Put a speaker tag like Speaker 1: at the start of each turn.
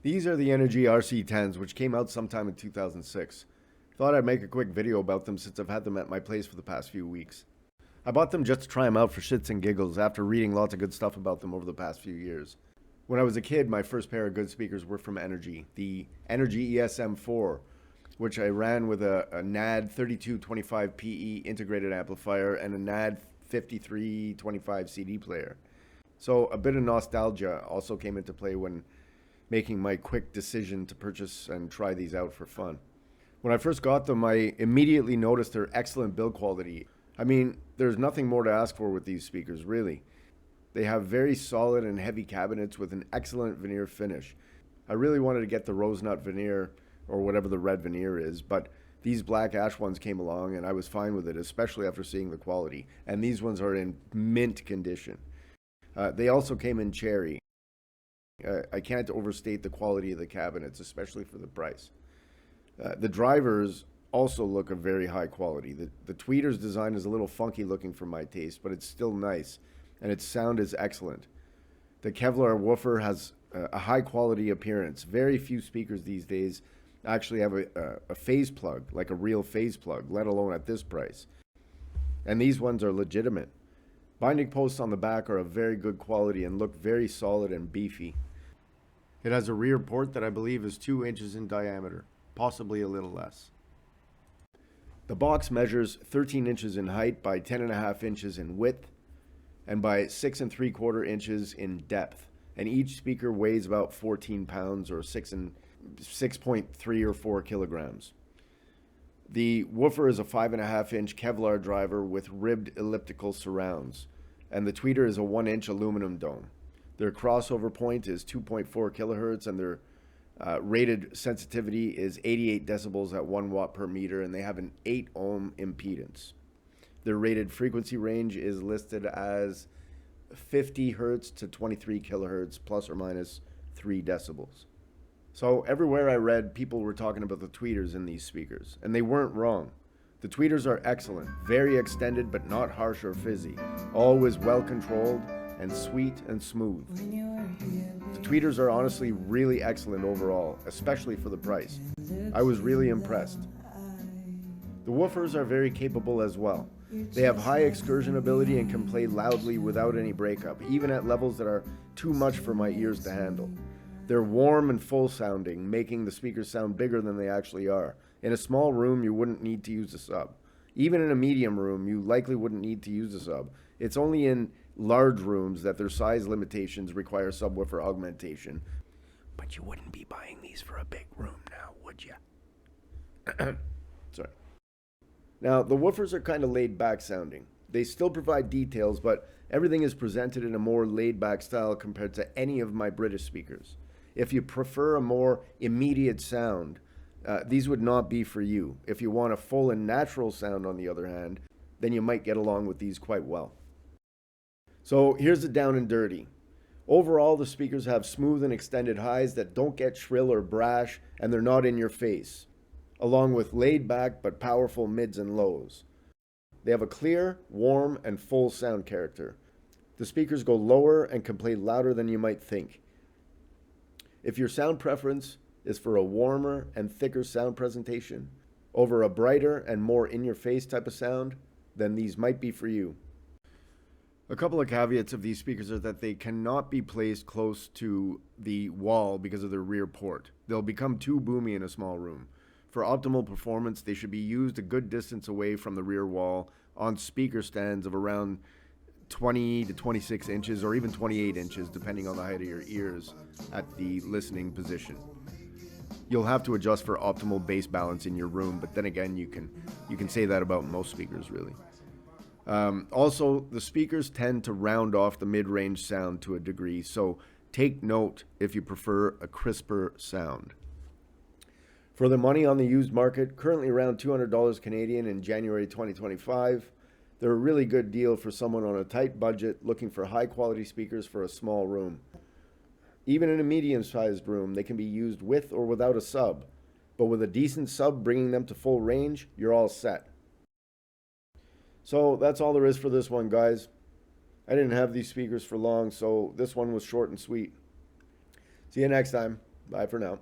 Speaker 1: These are the Energy RC-10s, which came out sometime in 2006. Thought I'd make a quick video about them since I've had them at my place for the past few weeks. I bought them just to try them out for shits and giggles after reading lots of good stuff about them over the past few years. When I was a kid, my first pair of good speakers were from Energy, the Energy ESM4, which I ran with a NAD 3225 PE integrated amplifier and a NAD 5325 CD player. So a bit of nostalgia also came into play when making my quick decision to purchase and try these out for fun. When I first got them, I immediately noticed their excellent build quality. I mean, there's nothing more to ask for with these speakers, really. They have very solid and heavy cabinets with an excellent veneer finish. I really wanted to get the rose nut veneer, or whatever the red veneer is, but these black ash ones came along and I was fine with it, especially after seeing the quality. And these ones are in mint condition. They also came in cherry. I can't overstate the quality of the cabinets, especially for the price. The drivers also look of very high quality. The tweeter's design is a little funky looking for my taste, but it's still nice, and its sound is excellent. The Kevlar woofer has a high quality appearance. Very few speakers these days actually have a phase plug, like a real phase plug, let alone at this price. And these ones are legitimate. Binding posts on the back are of very good quality and look very solid and beefy. It has a rear port that I believe is 2 inches in diameter, possibly a little less. The box measures 13 inches in height by 10.5 inches in width and by 6 3/4 inches in depth. And each speaker weighs about 14 pounds or 6.3 or 4 kilograms. The woofer is a 5.5-inch Kevlar driver with ribbed elliptical surrounds, and the tweeter is a 1-inch aluminum dome. Their crossover point is 2.4 kilohertz, and their rated sensitivity is 88 decibels at 1 watt per meter, and they have an 8 ohm impedance. Their rated frequency range is listed as 50 hertz to 23 kilohertz, plus or minus 3 decibels. So everywhere I read, people were talking about the tweeters in these speakers, and they weren't wrong. The tweeters are excellent, very extended but not harsh or fizzy, always well controlled and sweet and smooth. The tweeters are honestly really excellent overall, especially for the price. I was really impressed. The woofers are very capable as well. They have high excursion ability and can play loudly without any breakup, even at levels that are too much for my ears to handle. They're warm and full sounding, making the speakers sound bigger than they actually are. In a small room, you wouldn't need to use a sub. Even in a medium room, you likely wouldn't need to use a sub. It's only in large rooms that their size limitations require subwoofer augmentation. But you wouldn't be buying these for a big room now, would you? Sorry. Now, the woofers are kind of laid back sounding. They still provide details, but everything is presented in a more laid back style compared to any of my British speakers. If you prefer a more immediate sound, these would not be for you. If you want a full and natural sound, on the other hand, then you might get along with these quite well. So here's the down and dirty. Overall, the speakers have smooth and extended highs that don't get shrill or brash, and they're not in your face, along with laid back but powerful mids and lows. They have a clear, warm, and full sound character. The speakers go lower and can play louder than you might think. If your sound preference is for a warmer and thicker sound presentation over a brighter and more in-your-face type of sound, then these might be for you. A couple of caveats of these speakers are that they cannot be placed close to the wall because of their rear port. They'll become too boomy in a small room. For optimal performance, they should be used a good distance away from the rear wall on speaker stands of around 20 to 26 inches or even 28 inches, depending on the height of your ears at the listening position. You'll have to adjust for optimal bass balance in your room, but then again, you can say that about most speakers, really. Also, the speakers tend to round off the mid-range sound to a degree, so take note if you prefer a crisper sound. For the money on the used market, currently around $200 Canadian in January 2025, they're a really good deal for someone on a tight budget looking for high-quality speakers for a small room. Even in a medium-sized room, they can be used with or without a sub, but with a decent sub bringing them to full range, you're all set. So that's all there is for this one, guys. I didn't have these speakers for long, so this one was short and sweet. See you next time. Bye for now.